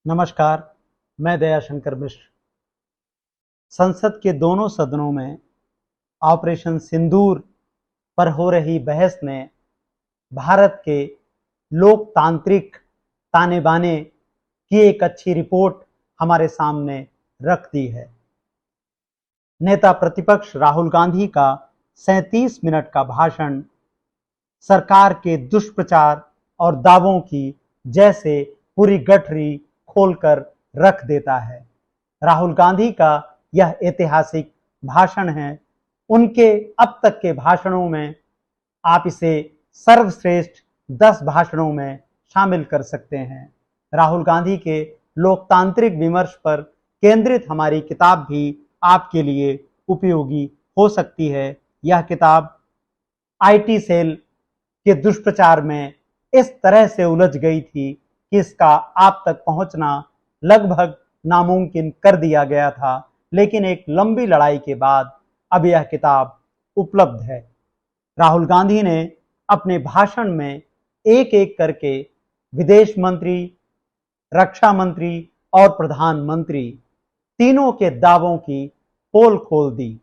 नमस्कार, मैं दयाशंकर मिश्र। संसद के दोनों सदनों में ऑपरेशन सिंदूर पर हो रही बहस ने भारत के लोकतांत्रिक ताने बाने की एक अच्छी रिपोर्ट हमारे सामने रख दी है। नेता प्रतिपक्ष राहुल गांधी का 37 मिनट का भाषण सरकार के दुष्प्रचार और दावों की जैसे पूरी गठरी खोलकर रख देता है। राहुल गांधी का यह ऐतिहासिक भाषण है। उनके अब तक के भाषणों में आप इसे सर्वश्रेष्ठ 10 भाषणों में शामिल कर सकते हैं। राहुल गांधी के लोकतांत्रिक विमर्श पर केंद्रित हमारी किताब भी आपके लिए उपयोगी हो सकती है। यह किताब आईटी सेल के दुष्प्रचार में इस तरह से उलझ गई थी कि इसका आप तक पहुंचना लगभग नामुमकिन कर दिया गया था, लेकिन एक लंबी लड़ाई के बाद अब यह किताब उपलब्ध है। राहुल गांधी ने अपने भाषण में एक एक करके विदेश मंत्री, रक्षा मंत्री और प्रधानमंत्री तीनों के दावों की पोल खोल दी।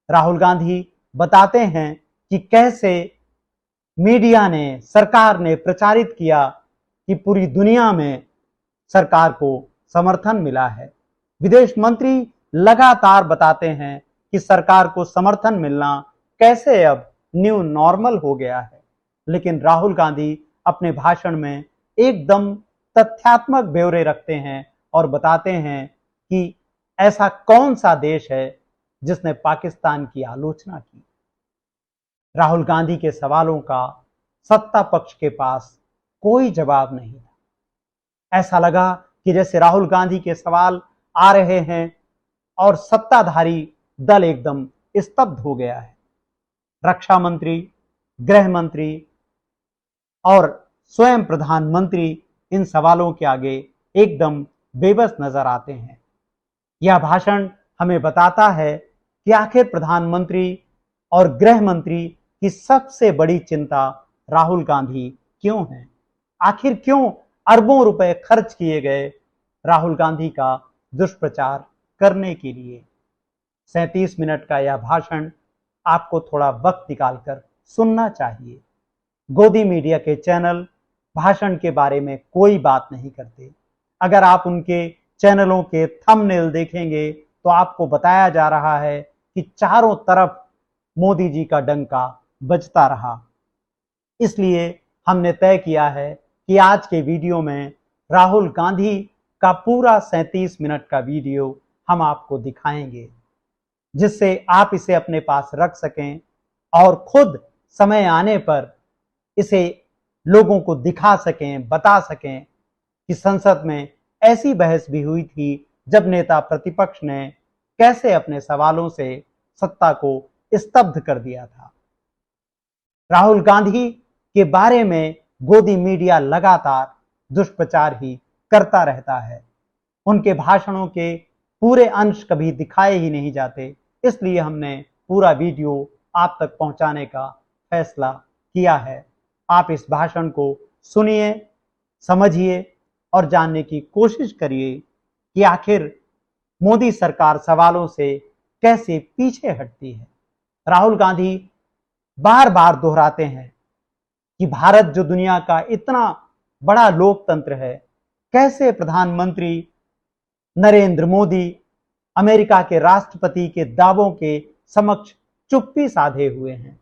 राहुल गांधी बताते हैं कि कैसे मीडिया ने, सरकार ने प्रचारित किया कि पूरी दुनिया में सरकार को समर्थन मिला है। विदेश मंत्री लगातार बताते हैं कि सरकार को समर्थन मिलना कैसे अब न्यू नॉर्मल हो गया है। लेकिन राहुल गांधी अपने भाषण में एकदम तथ्यात्मक ब्यौरे रखते हैं और बताते हैं कि ऐसा कौन सा देश है जिसने पाकिस्तान की आलोचना की। राहुल गांधी के सवालों का सत्ता पक्ष के पास कोई जवाब नहीं था। ऐसा लगा कि जैसे राहुल गांधी के सवाल आ रहे हैं और सत्ताधारी दल एकदम स्तब्ध हो गया है। रक्षा मंत्री, गृह मंत्री और स्वयं प्रधानमंत्री इन सवालों के आगे एकदम बेबस नजर आते हैं। यह भाषण हमें बताता है कि आखिर प्रधानमंत्री और गृह मंत्री की सबसे बड़ी चिंता राहुल गांधी क्यों है। आखिर क्यों अरबों रुपए खर्च किए गए राहुल गांधी का दुष्प्रचार करने के लिए। 37 मिनट का यह भाषण आपको थोड़ा वक्त निकालकर सुनना चाहिए। गोदी मीडिया के चैनल भाषण के बारे में कोई बात नहीं करते। अगर आप उनके चैनलों के थंबनेल देखेंगे तो आपको बताया जा रहा है कि चारों तरफ मोदी जी का डंका बजता रहा। इसलिए हमने तय किया है कि आज के वीडियो में राहुल गांधी का पूरा 37 मिनट का वीडियो हम आपको दिखाएंगे, जिससे आप इसे अपने पास रख सकें और खुद समय आने पर इसे लोगों को दिखा सकें, बता सकें कि संसद में ऐसी बहस भी हुई थी जब नेता प्रतिपक्ष ने कैसे अपने सवालों से सत्ता को स्तब्ध कर दिया था। राहुल गांधी के बारे में गोदी मीडिया लगातार दुष्प्रचार ही करता रहता है। उनके भाषणों के पूरे अंश कभी दिखाए ही नहीं जाते। इसलिए हमने पूरा वीडियो आप तक पहुंचाने का फैसला किया है। आप इस भाषण को सुनिए, समझिए और जानने की कोशिश करिए कि आखिर मोदी सरकार सवालों से कैसे पीछे हटती है। राहुल गांधी बार बार दोहराते हैं कि भारत जो दुनिया का इतना बड़ा लोकतंत्र है, कैसे प्रधानमंत्री नरेंद्र मोदी अमेरिका के राष्ट्रपति के दावों के समक्ष चुप्पी साधे हुए हैं।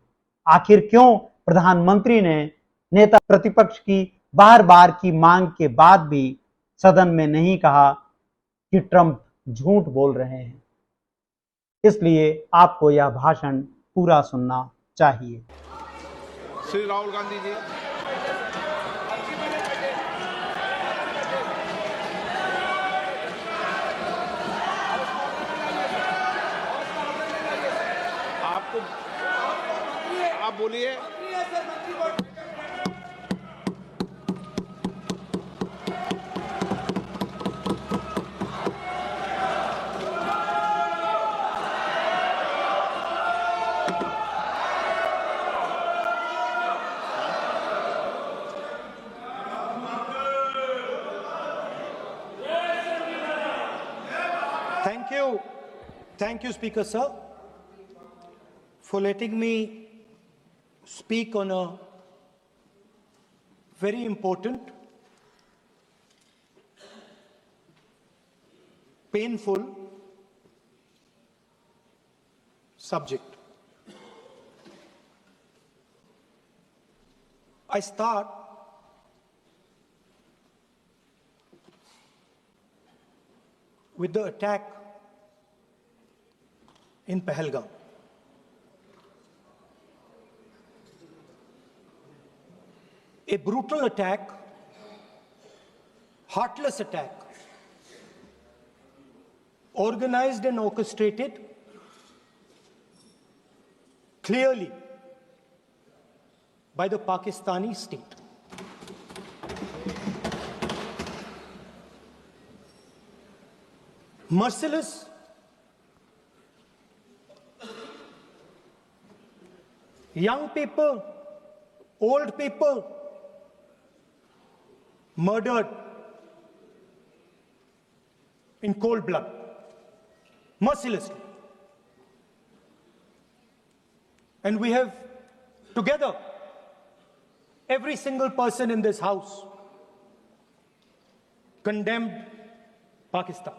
आखिर क्यों प्रधानमंत्री ने नेता प्रतिपक्ष की बार बार की मांग के बाद भी सदन में नहीं कहा कि ट्रंप झूठ बोल रहे हैं। इसलिए आपको यह भाषण पूरा सुनना चाहिए। श्री राहुल गांधी जी, आपको आप बोलिए। Thank you. Thank you, Speaker Sir, for letting me speak on a very important, painful subject. I start with the attack in Pahalgam. A brutal attack, heartless attack, organized and orchestrated clearly by the Pakistani state. Merciless, young people, old people murdered in cold blood, mercilessly. And we have together, every single person in this house, condemned Pakistan.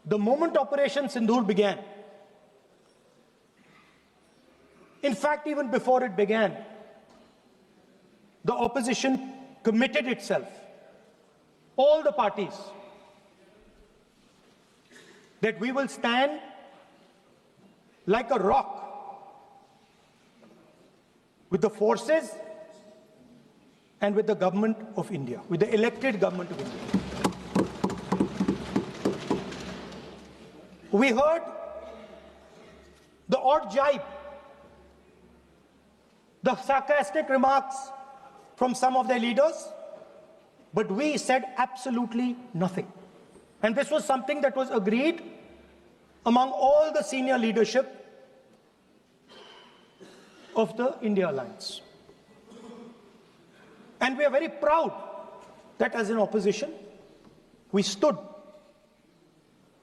The moment Operation Sindoor began, in fact, even before it began, the opposition committed itself, all the parties, that we will stand like a rock with the forces and with the government of India, with the elected government of India. We heard the odd jibe, the sarcastic remarks from some of their leaders, but we said absolutely nothing. And this was something that was agreed among all the senior leadership of the India Alliance. And we are very proud that as an opposition, we stood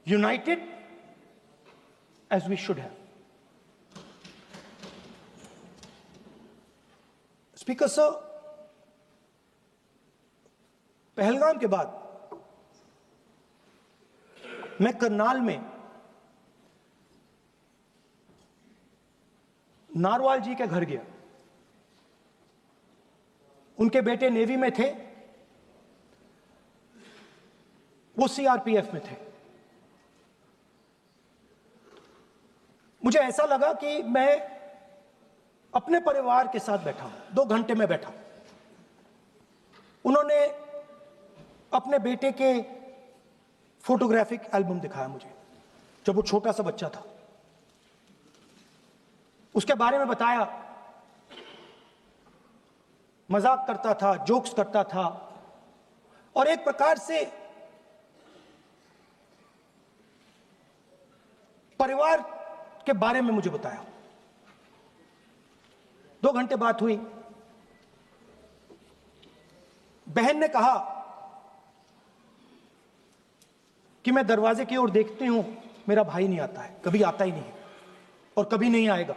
united as we should have. Speaker Sir, Pahalgam के बाद मैं करनाल में narwhal जी के घर गया। उनके बेटे navy में थे, वो सीआरपीएफ में थे। मुझे ऐसा लगा कि मैं अपने परिवार के साथ बैठा हूं। 2 घंटे में बैठा। उन्होंने अपने बेटे के फोटोग्राफिक एल्बम दिखाया मुझे, जब वो छोटा सा बच्चा था। उसके बारे में बताया, मजाक करता था, जोक्स करता था, और एक प्रकार से परिवार के बारे में मुझे बताया। 2 घंटे बात हुई। बहन ने कहा कि मैं दरवाजे की ओर देखती हूं, मेरा भाई नहीं आता है, कभी आता ही नहीं है और कभी नहीं आएगा।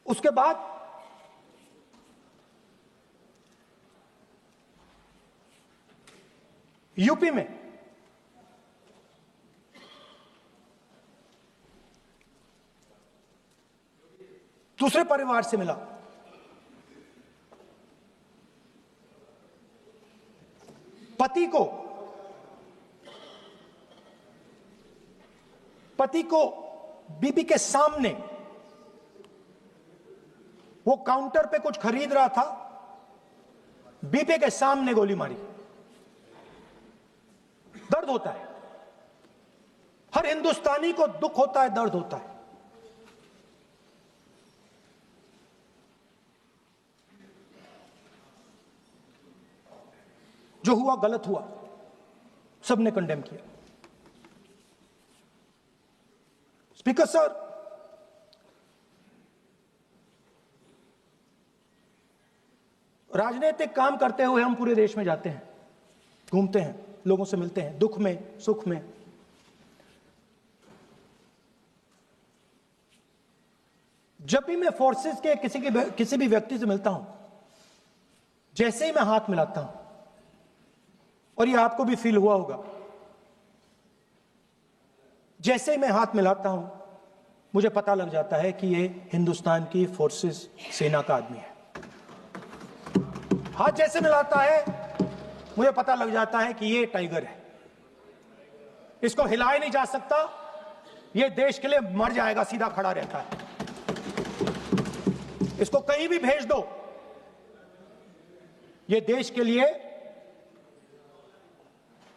उसके बाद यूपी में दूसरे परिवार से मिला। पति को बीबी के सामने, वो काउंटर पे कुछ खरीद रहा था, बीबी के सामने गोली मारी। दर्द होता है, हर हिंदुस्तानी को दुख होता है, दर्द होता है। जो हुआ गलत हुआ, सबने कंडेम किया। स्पीकर सर, राजनीतिक काम करते हुए हम पूरे देश में जाते हैं, घूमते हैं, लोगों से मिलते हैं, दुख में, सुख में। जब भी मैं फोर्सेस के किसी भी व्यक्ति से मिलता हूं, जैसे ही मैं हाथ मिलाता हूं, और ये आपको भी फील हुआ होगा, जैसे ही मैं हाथ मिलाता हूं मुझे पता लग जाता है कि ये हिंदुस्तान की फोर्सेस सेना का आदमी है। हाथ जैसे मिलाता है मुझे पता लग जाता है कि ये टाइगर है, इसको हिलाया नहीं जा सकता, ये देश के लिए मर जाएगा, सीधा खड़ा रहता है, इसको कहीं भी भेज दो, ये देश के लिए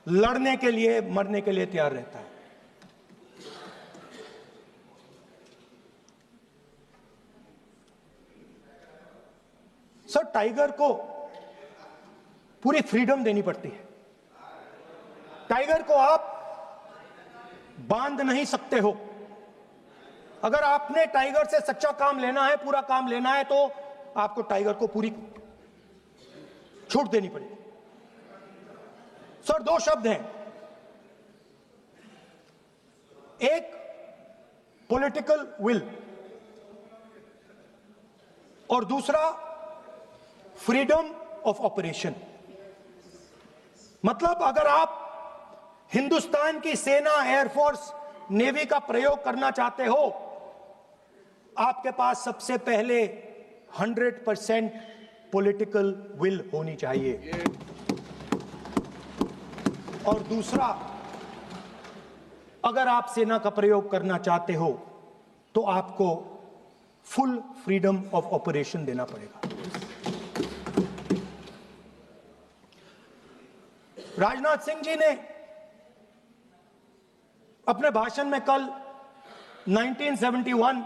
लड़ने के लिए, मरने के लिए तैयार रहता है। सर, टाइगर को पूरी फ्रीडम देनी पड़ती है। टाइगर को आप बांध नहीं सकते हो। अगर आपने टाइगर से सच्चा काम लेना है, पूरा काम लेना है, तो आपको टाइगर को पूरी छूट देनी पड़ेगी। सर, दो शब्द हैं, एक पॉलिटिकल विल और दूसरा फ्रीडम ऑफ ऑपरेशन। मतलब अगर आप हिंदुस्तान की सेना, एयरफोर्स, नेवी का प्रयोग करना चाहते हो, आपके पास सबसे पहले 100% पॉलिटिकल विल होनी चाहिए, और दूसरा, अगर आप सेना का प्रयोग करना चाहते हो तो आपको फुल फ्रीडम ऑफ ऑपरेशन देना पड़ेगा। राजनाथ सिंह जी ने अपने भाषण में कल 1971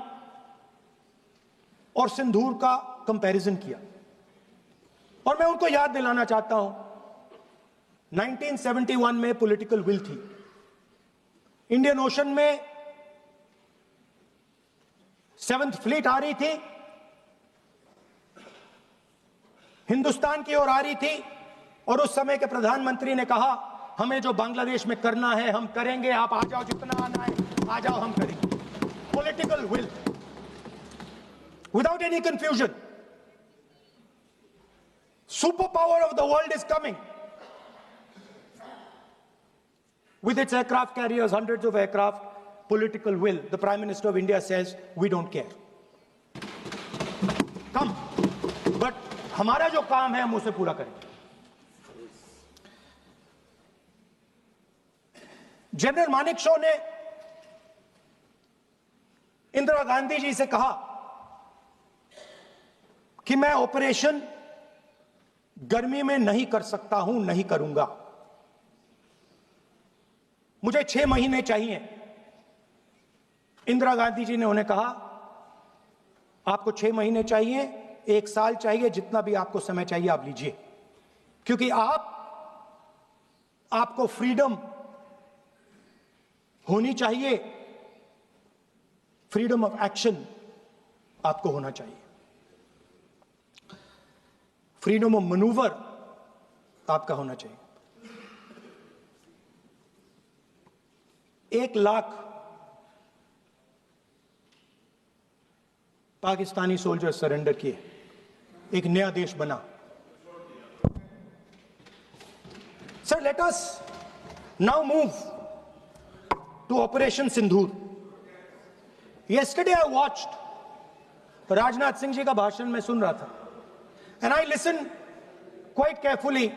और सिंदूर का कंपैरिजन किया, और मैं उनको याद दिलाना चाहता हूं, 1971 में पॉलिटिकल विल थी, इंडियन ओशन में 7th फ्लीट आ रही थी, हिंदुस्तान की ओर आ रही थी, और उस समय के प्रधानमंत्री ने कहा, हमें जो बांग्लादेश में करना है हम करेंगे, आप आ जाओ, जितना आना है आ जाओ, हम करेंगे। Political will, without any confusion. Super power of the world is coming with its aircraft carriers, hundreds of aircraft, political will. The Prime Minister of India says, we don't care. Come. But हमारा जो काम है हम उसे पूरा करेंगे। General Manekshaw ने इंदिरा गांधी जी से कहा कि मैं ऑपरेशन गर्मी में नहीं कर सकता हूं, नहीं करूंगा, मुझे 6 महीने चाहिए। इंदिरा गांधी जी ने उन्हें कहा, आपको 6 महीने चाहिए, 1 साल चाहिए, जितना भी आपको समय चाहिए आप लीजिए, क्योंकि आपको फ्रीडम होनी चाहिए, फ्रीडम ऑफ एक्शन आपको होना चाहिए, फ्रीडम ऑफ मैनूवर आपका होना चाहिए। 1 लाख पाकिस्तानी सोल्जर सरेंडर किए, एक नया देश बना। Sir, let us now move to operation Sindoor. Yesterday I watched, Rajnath Singh ji का भाषण मैं सुन रहा था, and I listen quite carefully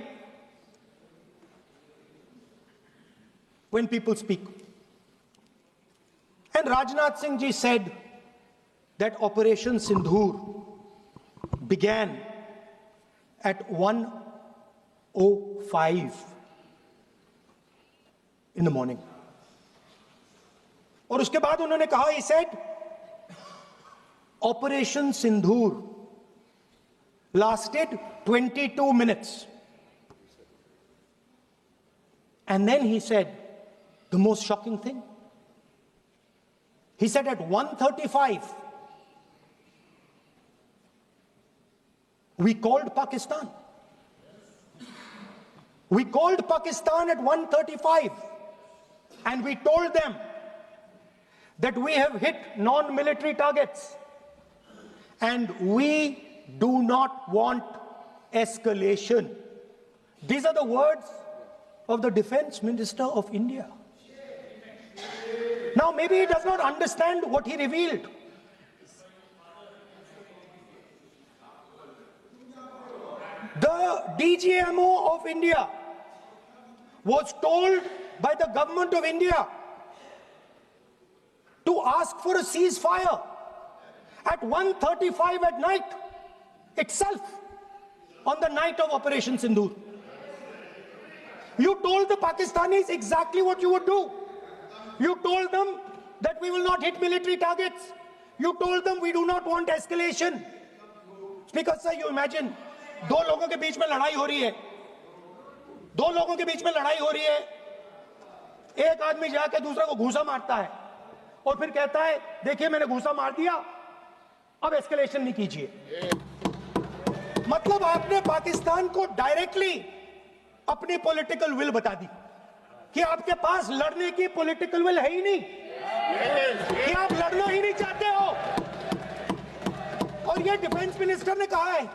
when people speak. And Rajnath Singh ji said that Operation Sindoor began at 1:05 in the morning. और उसके बाद उन्होंने कहा, he said, Operation Sindoor lasted 22 minutes. And then he said the most shocking thing. He said at 1:35, We called Pakistan. We called Pakistan at 1:35 and we told them that we have hit non-military targets and we do not want escalation. These are the words of the Defense Minister of India. Now, maybe he does not understand what he revealed. The DGMO of India was told by the government of India to ask for a ceasefire at 1:35 at night itself, on the night of Operation Sindoor. You told the Pakistanis exactly what you would do. You told them that we will not hit military targets. You told them we do not want escalation. Speaker sir, you imagine, दो लोगों के बीच में लड़ाई हो रही है, दो लोगों के बीच में लड़ाई हो रही है, एक आदमी जाके दूसरे को घूंसा मारता है और फिर कहता है देखिए मैंने घूंसा मार दिया, अब एस्केलेशन नहीं कीजिए। मतलब आपने पाकिस्तान को डायरेक्टली अपनी पॉलिटिकल विल बता दी कि आपके पास लड़ने की पॉलिटिकल विल है ही नहीं, कि आप लड़ना ही नहीं चाहते हो। और ये डिफेंस मिनिस्टर ने कहा है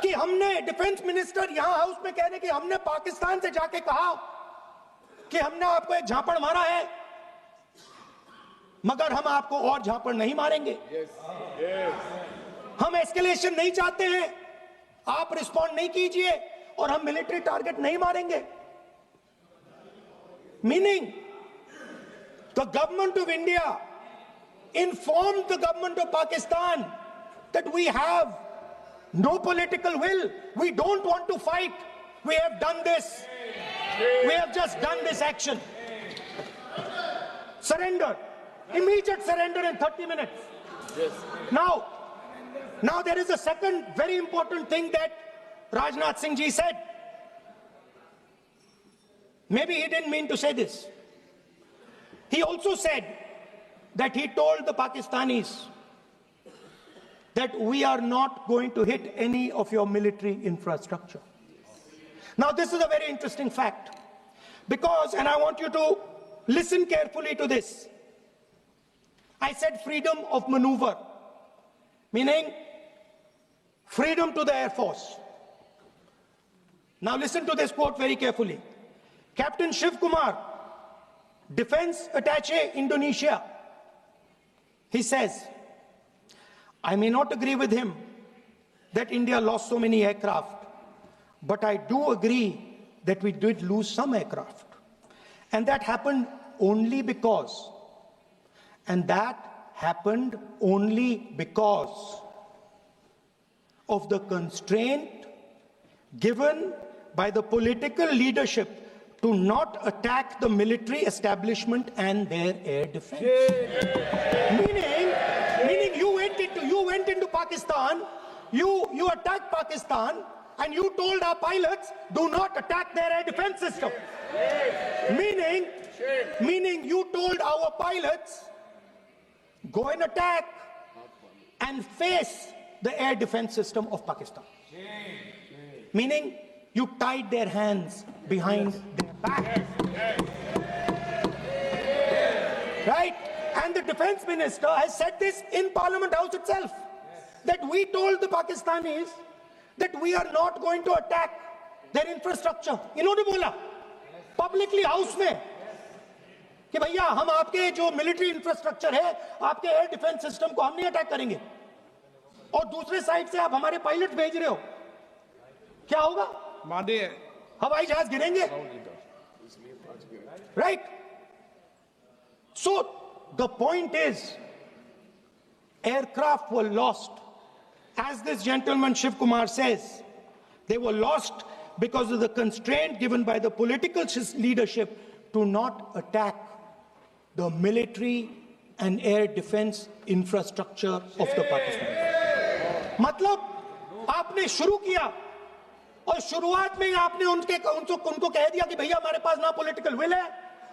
कि हमने, डिफेंस मिनिस्टर यहां हाउस में कह रहे कि हमने पाकिस्तान से जाके कहा कि हमने आपको एक झापड़ मारा है मगर हम आपको और झापड़ नहीं मारेंगे। हम एस्केलेशन नहीं चाहते हैं, आप रिस्पॉन्ड नहीं कीजिए और हम मिलिट्री टारगेट नहीं मारेंगे। Meaning the government of India informed the government of Pakistan that we have no political will, we don't want to fight, we have done this, we have just done this action. Surrender, immediate surrender in 30 minutes. Now there is a second very important thing that Rajnath Singh ji said. Maybe he didn't mean to say this. He also said that he told the Pakistanis that we are not going to hit any of your military infrastructure. Now this is a very interesting fact because, and I want you to listen carefully to this. I said freedom of maneuver, meaning freedom to the Air Force. Now listen to this quote very carefully. Captain Shiv Kumar, Defense Attaché, Indonesia, he says, I may not agree with him that India lost so many aircraft, but I do agree that we did lose some aircraft. And that happened only because, of the constraint given by the political leadership to not attack the military establishment and their air defense. Meaning you went into Pakistan, you attacked Pakistan, and you told our pilots, do not attack their air defense system. Meaning you told our pilots, go and attack and face the air defense system of Pakistan. Meaning you tied their hands behind their back. Right? And the defense minister has said this in Parliament House itself, that we told the Pakistanis that we are not going to attack their infrastructure. इन्होंने बोला publicly house में कि भैया हम आपके जो military infrastructure है, आपके air defense system को हम नहीं attack करेंगे, और दूसरे साइड से आप हमारे पायलट भेज रहे हो, क्या होगा? माननीय हवाई जहाज गिरेंगे, right? So the point is, aircraft were lost. As this gentleman Shiv Kumar says, they were lost because of the constraint given by the political leadership to not attack the military and air defense infrastructure of the Pakistan. मतलब आपने शुरू किया और शुरुआत में ही आपने उनको कह दिया कि भैया हमारे पास ना पॉलिटिकल विल है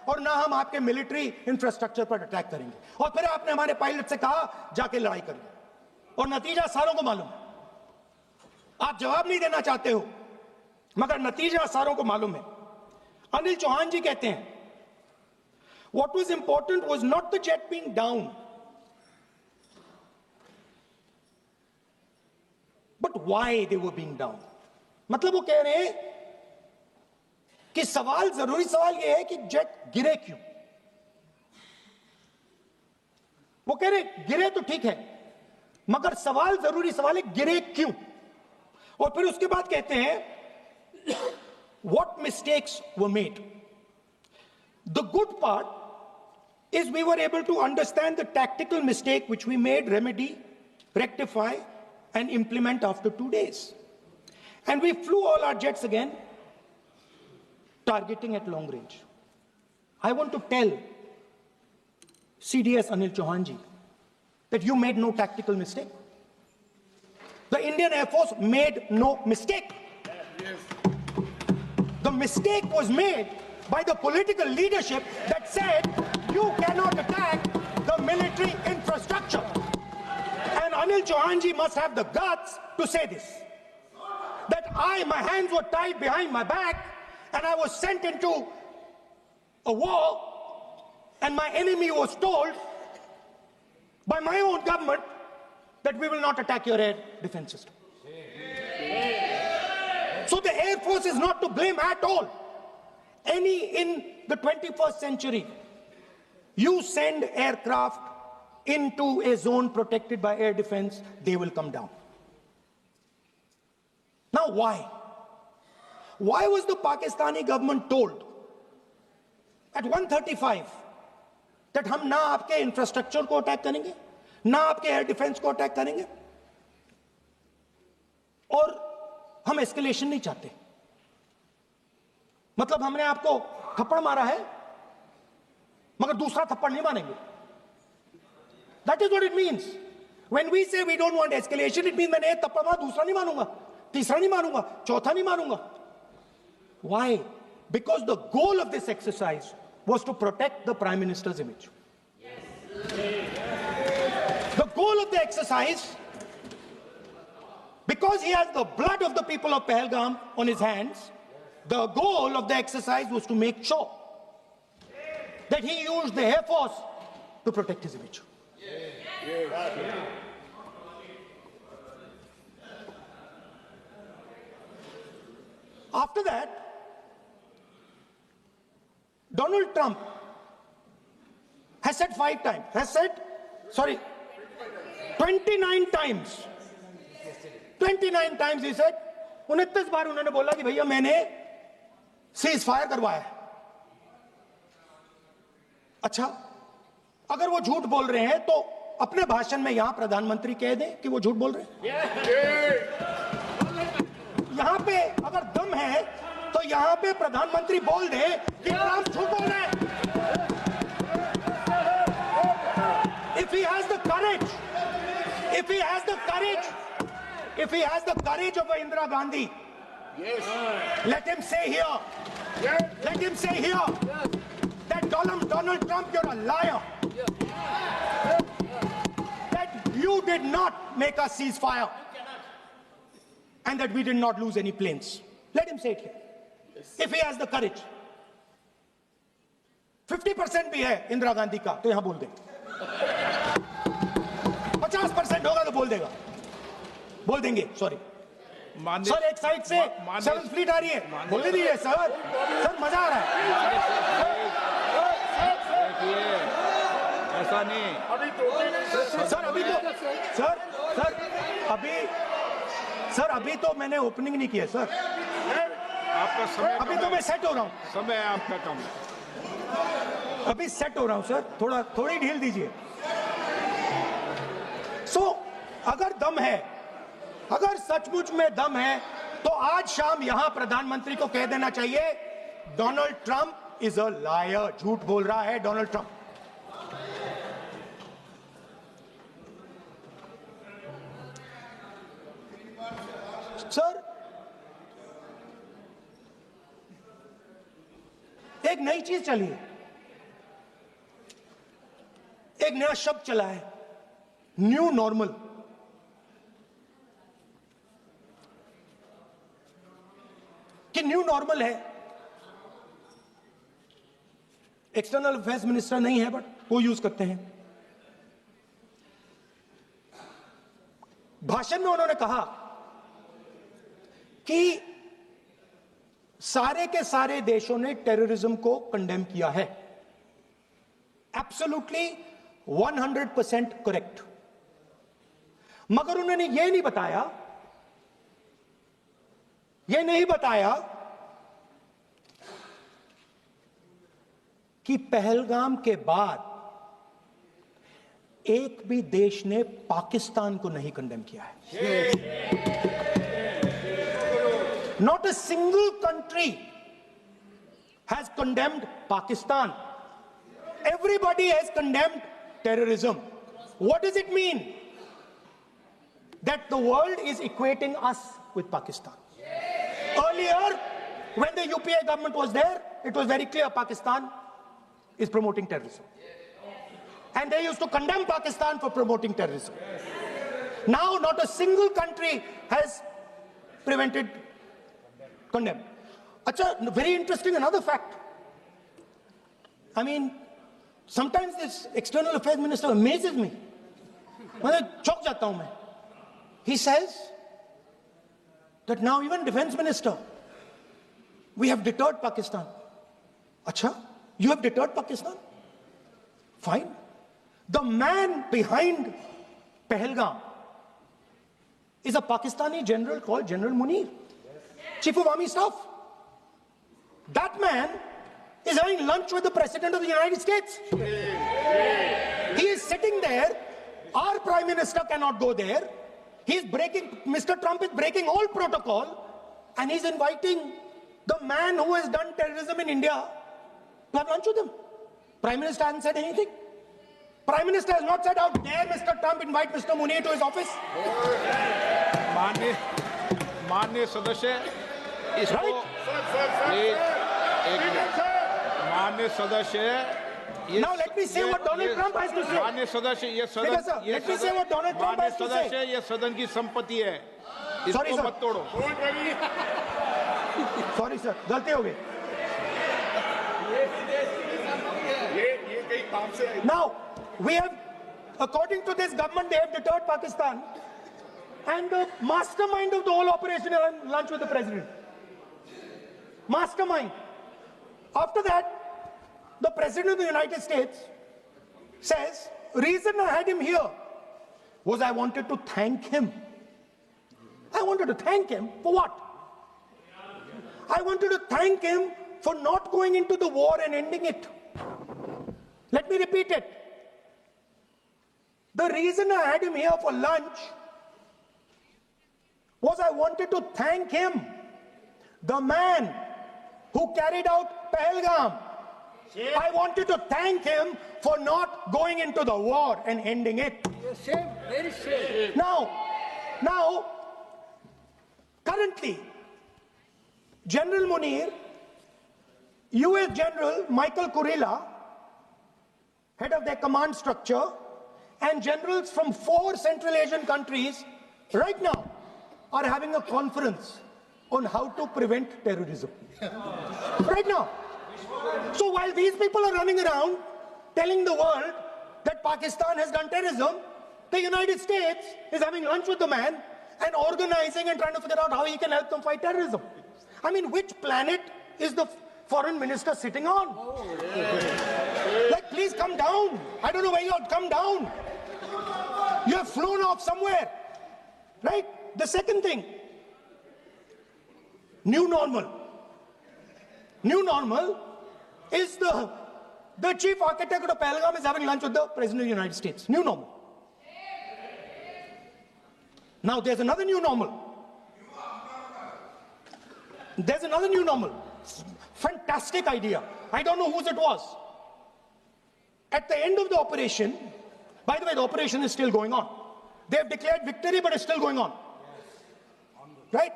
और ना हम आपके मिलिट्री इंफ्रास्ट्रक्चर पर अटैक करेंगे, और फिर आपने हमारे पायलट से कहा जाके लड़ाई करिए, और नतीजा सारों को मालूम है। आप जवाब नहीं देना चाहते हो, मगर नतीजा सारों को मालूम है। अनिल चौहान जी कहते हैं, what was important was not the jet being down, but why they were being down. मतलब वो कह रहे हैं कि सवाल, जरूरी सवाल यह है कि जेट गिरे क्यों। वो कह रहे गिरे तो ठीक है, मगर सवाल, जरूरी सवाल है गिरे क्यों। और फिर उसके बाद कहते हैं what mistakes were made. The good part is we were able to understand the tactical mistake which we made, remedy, rectify and implement after 2 days. And we flew all our jets again, targeting at long range. I want to tell CDS Anil Chauhan ji that you made no tactical mistake. The Indian Air Force made no mistake. The mistake was made by the political leadership that said you cannot attack the military infrastructure. And Anil Chauhan ji must have the guts to say this, that my hands were tied behind my back and I was sent into a war and my enemy was told by my own government that we will not attack your air defense system. So the Air Force is not to blame at all. In the 21st century, you send aircraft into a zone protected by air defense, they will come down. Now why? Why was the Pakistani government told at 1:35 that हम ना आपके infrastructure को attack करेंगे, ना आपके air defence को attack करेंगे, और हम एस्केलेशन नहीं चाहते? मतलब हमने आपको थप्पड़ मारा है मगर दूसरा थप्पड़ नहीं मारेंगे. That is what it means. When we say we don't want escalation, it means मैंने एक थप्पड़ मारा, दूसरा नहीं मारूंगा, तीसरा नहीं मारूंगा, चौथा नहीं मारूंगा. Why? Because the goal of this exercise was to protect the Prime Minister's image. The goal of the exercise, because he has the blood of the people of Pahalgam on his hands, the goal of the exercise was to make sure that he used the Air Force to protect his image. After that, Donald Trump has said 29 times. 29 times he said, 29 बार उन्होंने बोला कि भैया मैंने cease fire करवाया. अच्छा, अगर वो झूठ बोल रहे हैं तो अपने भाषण में यहां प्रधानमंत्री कह दें कि वो झूठ बोल रहे हैं. यहां पे अगर दम है तो यहां पे प्रधानमंत्री बोल दे कि ट्रंप झूठ बोल रहे हैं. If he has the courage, if he has the courage of Indira Gandhi, let him say here, that Donald Trump, you're a liar. That you did not make us cease fire and that we did not lose any planes. Let him say it here. If he has the courage. 50% भी है इंदिरा गांधी का तो यहां बोल दे. 50% होगा तो बोल देंगे. सॉरी सर, एक साइड से 7th फ्लीट आ रही है, बोलने दीजिए सर. मजा आ रहा है. ऐसा नहीं अभी तो मैंने ओपनिंग नहीं किया सर. आपका समय अभी तो मैं सेट हो रहा हूं. समय आपका कम. अभी सेट हो रहा हूं सर, थोड़ी ढील दीजिए. अगर दम है, अगर सचमुच में दम है तो आज शाम यहां प्रधानमंत्री को कह देना चाहिए Donald Trump is a liar. झूठ बोल रहा है डोनाल्ड ट्रंप. सर, एक नई चीज चली है, एक नया शब्द चला है, न्यू नॉर्मल. कि न्यू नॉर्मल है। एक्सटर्नल अफेयर्स मिनिस्टर नहीं है, बट वो यूज करते हैं। भाषण में उन्होंने कहा कि सारे के सारे देशों ने टेररिज्म को कंडेम किया है। Absolutely 100% correct. मगर उन्होंने यह नहीं बताया कि पहलगाम के बाद एक भी देश ने पाकिस्तान को नहीं कंडेम किया है। Not a single country has condemned Pakistan. Everybody has condemned terrorism. What does it mean? That the world is equating us with Pakistan. Earlier, when the UPA government was there, it was very clear Pakistan is promoting terrorism. And they used to condemn Pakistan for promoting terrorism. Now, not a single country has condemned. Acha, very interesting, another fact. I mean, sometimes this external affairs minister amazes me. चौंक जाता हूं मैं. He says that now even defense minister, we have deterred Pakistan. Acha, you have deterred Pakistan? Fine. The man behind Pahalgam is a Pakistani general called General Munir, Chief of Army Staff. That man is having lunch with the President of the United States. He is sitting there. Our Prime Minister cannot go there. Mr. Trump is breaking all protocol, and he's inviting the man who has done terrorism in India to have lunch with him. Prime Minister hasn't said anything. Prime Minister has not said, how dare Mr. Trump invite Mr. Munir to his office? माननीय सदस्य इसको माननीय सदस्य Now let me say what Donald Trump has to say. माननीय सदस्य Let me say what Donald Trump has to say. ये सदन की संपत्ति है, Sorry, इसको sir. मत तोड़ो. Sorry sir, गलती हो गई. Now we have, according to this government, they have deterred Pakistan, and the mastermind of the whole operation had lunch with the president. Mastermind. After that, the President of the United States says, reason I had him here was I wanted to thank him. I wanted to thank him for what? I wanted to thank him for not going into the war and ending it. Let me repeat it. The reason I had him here for lunch was I wanted to thank him, the man who carried out Pahalgam. I wanted to thank him for not going into the war and ending it. Shame, very shame. Now, currently, General Munir, US General Michael Kurilla, head of their command structure, and generals from 4 Central Asian countries right now are having a conference on how to prevent terrorism. Right now. So while these people are running around telling the world that Pakistan has done terrorism, the United States is having lunch with the man and organizing and trying to figure out how he can help them fight terrorism. I mean, which planet is the foreign minister sitting on? Like, please come down. I don't know where you are. Come down. You have flown off somewhere. Right? The second thing, new normal. New normal is the chief architect of the Pahalgam is having lunch with the President of the United States. New normal. Now there's another new normal. There's another new normal. Fantastic idea. I don't know whose it was. At the end of the operation, by the way, the operation is still going on. They have declared victory, but it's still going on. Right?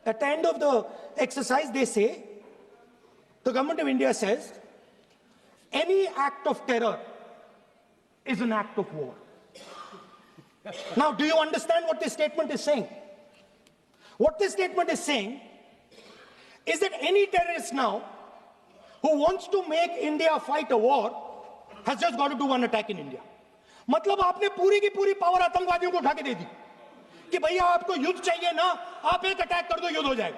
At the end of the exercise, they say, the government of India says, any act of terror is an act of war. Now, do you understand what this statement is saying? What this statement is saying is that any terrorist now who wants to make India fight a war has just got to do one attack in India. मतलब आपने पूरी की पूरी power आतंकवादियों को उठा के दे दी कि भैया आपको युद्ध चाहिए ना, आप एक अटैक कर दो, युद्ध हो जाएगा.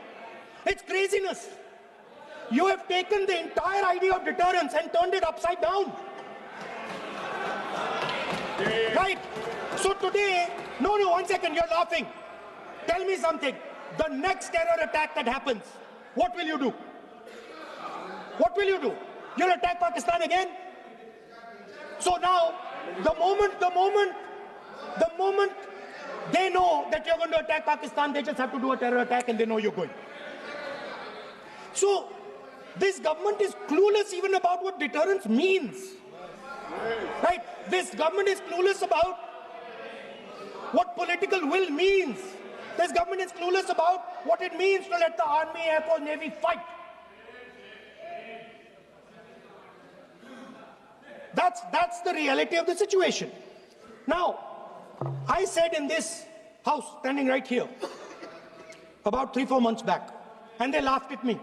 It's craziness. You have taken the entire idea of deterrence and turned it upside down. Right? So today, no, one second, you're laughing. Tell me something. The next terror attack that happens, what will you do? What will you do? You'll attack Pakistan again? So now, the moment they know that you're going to attack Pakistan, they just have to do a terror attack and they know you're going. So, this government is clueless even about what deterrence means. Right? This government is clueless about what political will means. This government is clueless about what it means to let the Army, Air Force, Navy fight. That's the reality of the situation. Now, I said in this house, standing right here, about 3-4 months back, and they laughed at me.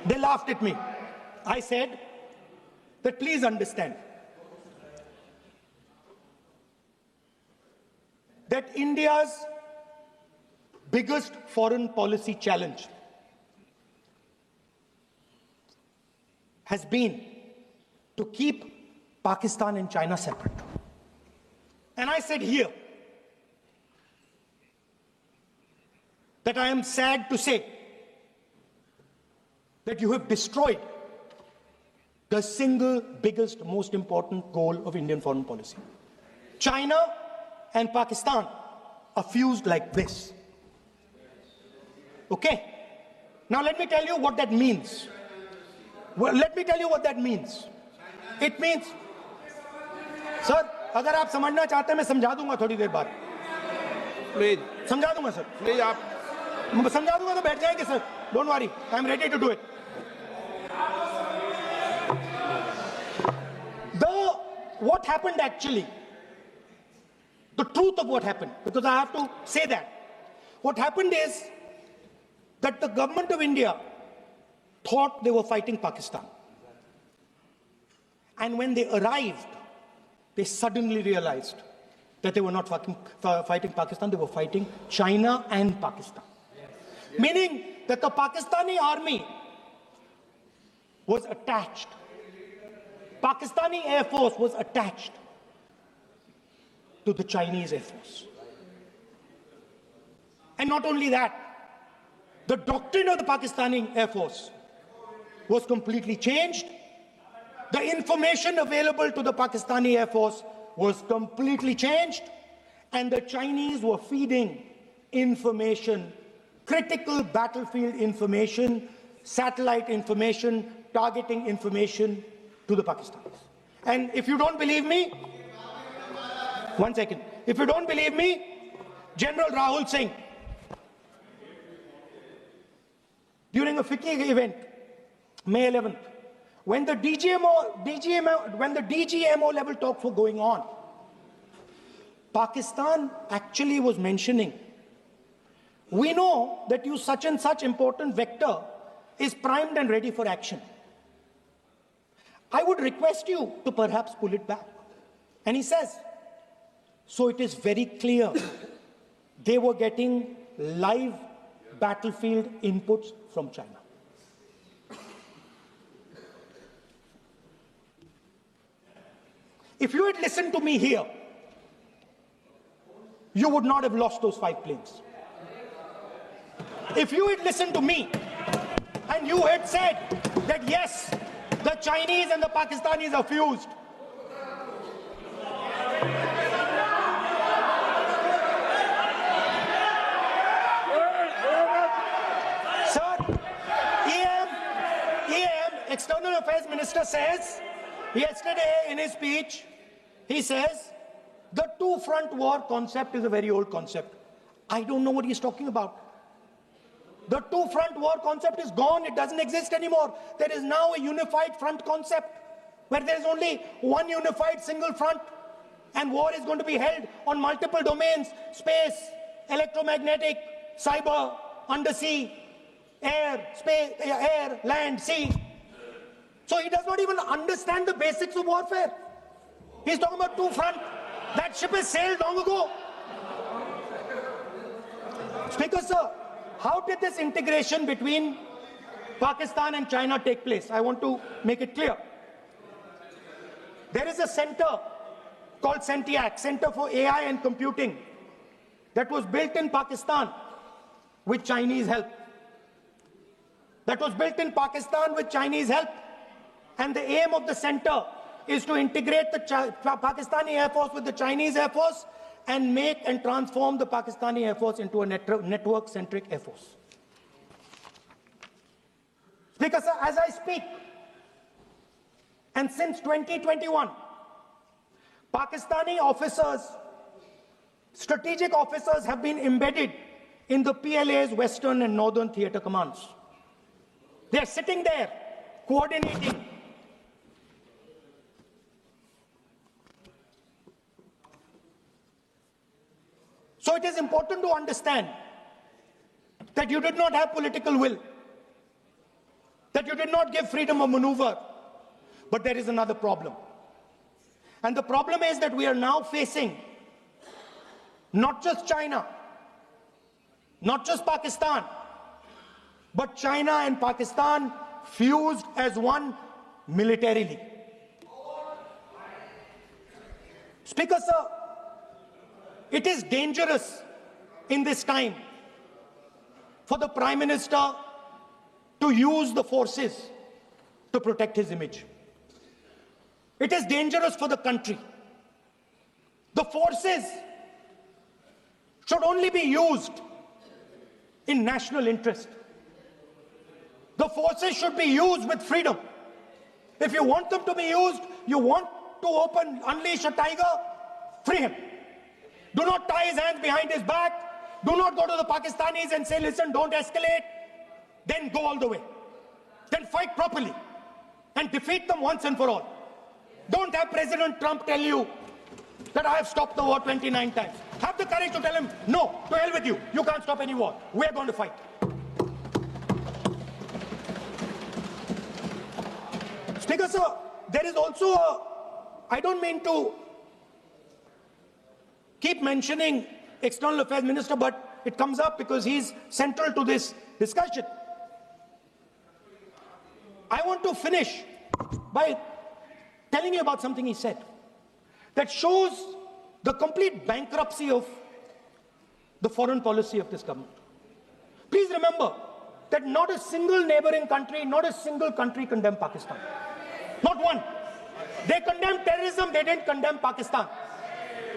They laughed at me. I said that please understand that India's biggest foreign policy challenge has been to keep Pakistan and China separate. And I said here that I am sad to say that you have destroyed the single biggest, most important goal of Indian foreign policy. China and Pakistan are fused like this. Okay? Now let me tell you what that means. Well, let me tell you what that means. It means, sir, अगर आप समझना चाहते हैं मैं समझा दूंगा थोड़ी देर बाद. प्लीज समझा दूंगा सर. प्लीज आप समझा दूंगा तो बैठ जाएंगे sir. Don't worry, I am ready to do it. What happened actually, the truth of what happened, because I have to say that. What happened is that the government of India thought they were fighting Pakistan. And when they arrived, they suddenly realized that they were not fighting Pakistan, they were fighting China and Pakistan. Meaning that the Pakistani army was attached. Pakistani Air Force was attached to the Chinese Air Force. And not only that, the doctrine of the Pakistani Air Force was completely changed. The information available to the Pakistani Air Force was completely changed. And the Chinese were feeding information, critical battlefield information, satellite information, targeting information to the Pakistanis. And if you don't believe me, one second. If you don't believe me, General Rahul Singh, during a FICCI event, May 11th, when the DGMO level talks were going on, Pakistan actually was mentioning, we know that you such and such important vector is primed and ready for action. I would request you to perhaps pull it back. And he says, so it is very clear they were getting live battlefield inputs from China. If you had listened to me here, you would not have lost those 5 planes. If you had listened to me and you had said that yes, the Chinese and the Pakistanis are fused. Sir, EM, External Affairs Minister says, yesterday in his speech, he says, the two-front war concept is a very old concept. I don't know what he's talking about. The two-front war concept is gone. It doesn't exist anymore. There is now a unified front concept where there is only one unified single front and war is going to be held on multiple domains: space, electromagnetic, cyber, undersea, air, space, air, land, sea. So he does not even understand the basics of warfare. He's talking about two front. That ship has sailed long ago. Speaker, sir, how did this integration between Pakistan and China take place? I want to make it clear. There is a center called CENTIAC, Center for AI and Computing, that was built in Pakistan with Chinese help. That was built in Pakistan with Chinese help. And the aim of the center is to integrate the Pakistani Air Force with the Chinese Air Force and make and transform the Pakistani Air Force into a network-centric Air Force. Speaker, sir, as I speak, and since 2021, Pakistani officers, strategic officers have been embedded in the PLA's Western and Northern Theatre Commands. They are sitting there, coordinating. So it is important to understand that you did not have political will, that you did not give freedom of maneuver, but there is another problem. And the problem is that we are now facing not just China, not just Pakistan, but China and Pakistan fused as one militarily. Speaker, sir, it is dangerous in this time for the Prime Minister to use the forces to protect his image. It is dangerous for the country. The forces should only be used in national interest. The forces should be used with freedom. If you want them to be used, you want to unleash a tiger, free him. Do not tie his hands behind his back. Do not go to the Pakistanis and say, listen, don't escalate. Then go all the way. Then fight properly and defeat them once and for all. Don't have President Trump tell you that I have stopped the war 29 times. Have the courage to tell him, no, to hell with you. You can't stop any war. We're going to fight. Speaker, sir, there is also I don't mean to keep mentioning External Affairs Minister, but it comes up because he's central to this discussion. I want to finish by telling you about something he said that shows the complete bankruptcy of the foreign policy of this government. Please remember that not a single neighboring country, not a single country condemned Pakistan. Not one. They condemned terrorism, they didn't condemn Pakistan.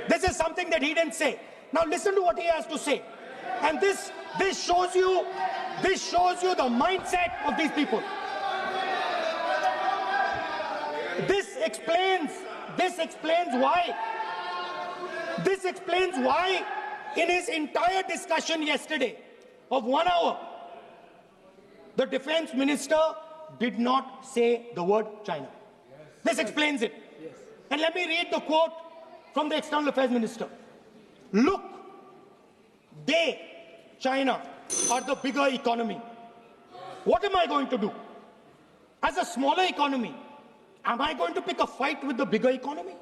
This is something that he didn't say. Now listen to what he has to say. And this shows you the mindset of these people. This explains why in his entire discussion yesterday of 1 hour, the defense minister did not say the word China. This explains it. And let me read the quote from the External Affairs Minister. Look, China, are the bigger economy. What am I going to do? As a smaller economy, am I going to pick a fight with the bigger economy?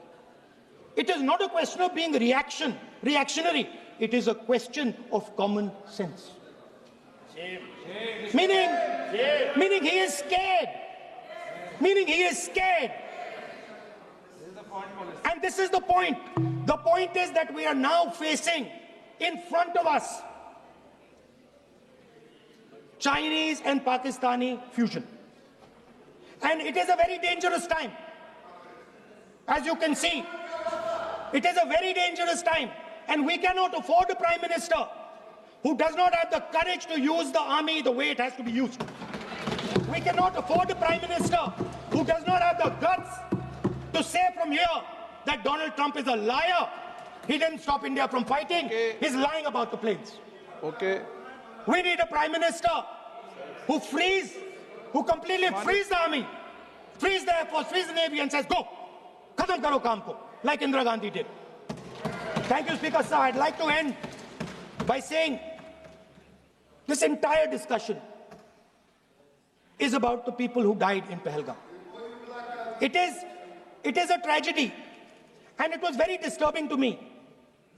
It is not a question of being reactionary. It is a question of common sense. Meaning he is scared. And this is the point. The point is that we are now facing in front of us Chinese and Pakistani fusion. And it is a very dangerous time. As you can see, it is a very dangerous time. And we cannot afford a Prime Minister who does not have the courage to use the army the way it has to be used. We cannot afford a Prime Minister who does not have the guts to say from here that Donald Trump is a liar. He didn't stop India from fighting. Okay. He's lying about the planes. Okay. We need a Prime Minister who completely frees the army, frees the Air Force, frees the Navy and says, go, khatam karo kaam ko, like Indira Gandhi did. Thank you, Speaker, sir. I'd like to end by saying This entire discussion is about the people who died in Pahalgam. It is a tragedy, and it was very disturbing to me,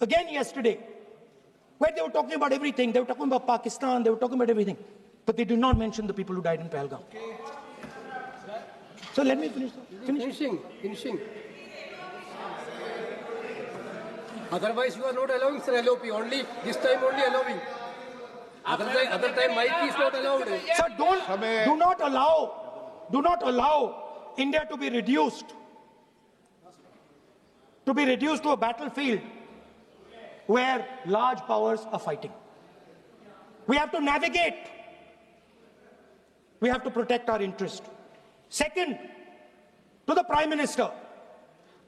again yesterday, where they were talking about everything. They were talking about Pakistan, they were talking about everything, but they did not mention the people who died in Pahalgam. So let me finish. Finishing. Otherwise, you are not allowing, sir, LOP. Only this time, only allowing. Other time, mic is not allowed. Sir, do not allow India to be reduced to a battlefield where large powers are fighting. We have to navigate. We have to protect our interest. Second, to the Prime Minister,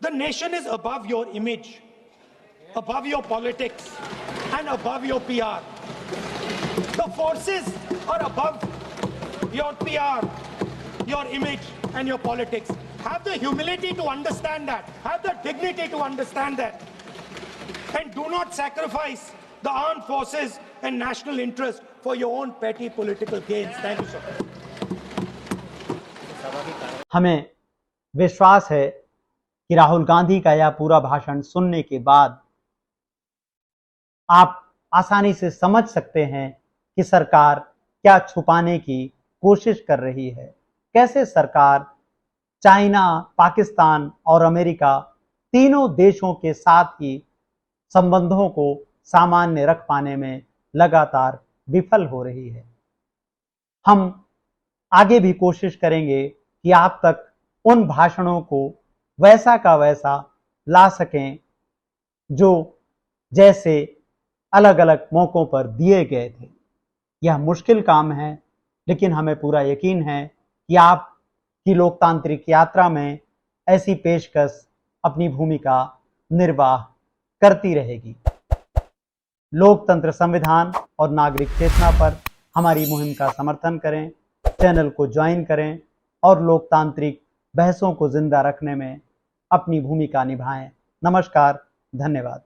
the nation is above your image, above your politics, and above your PR. The forces are above your PR, your image, and your politics. Have the humility to understand that. Have the dignity to understand that. And do not sacrifice the armed forces and national interest for your own petty political gains. Thank you, sir. हमें विश्वास है कि राहुल गांधी का यह पूरा भाषण सुनने के बाद आप आसानी से समझ सकते हैं कि सरकार क्या छुपाने की कोशिश कर रही है, कैसे सरकार चाइना, पाकिस्तान और अमेरिका तीनों देशों के साथ ही संबंधों को सामान्य रख पाने में लगातार विफल हो रही है। हम आगे भी कोशिश करेंगे कि आप तक उन भाषणों को वैसा का वैसा ला सकें जो जैसे अलग अलग मौकों पर दिए गए थे। यह मुश्किल काम है, लेकिन हमें पूरा यकीन है कि आपकी लोकतांत्रिक यात्रा में ऐसी पेशकश अपनी भूमिका निर्वाह करती रहेगी। लोकतंत्र, संविधान और नागरिक चेतना पर हमारी मुहिम का समर्थन करें, चैनल को ज्वाइन करें और लोकतांत्रिक बहसों को जिंदा रखने में अपनी भूमिका निभाएं। नमस्कार, धन्यवाद।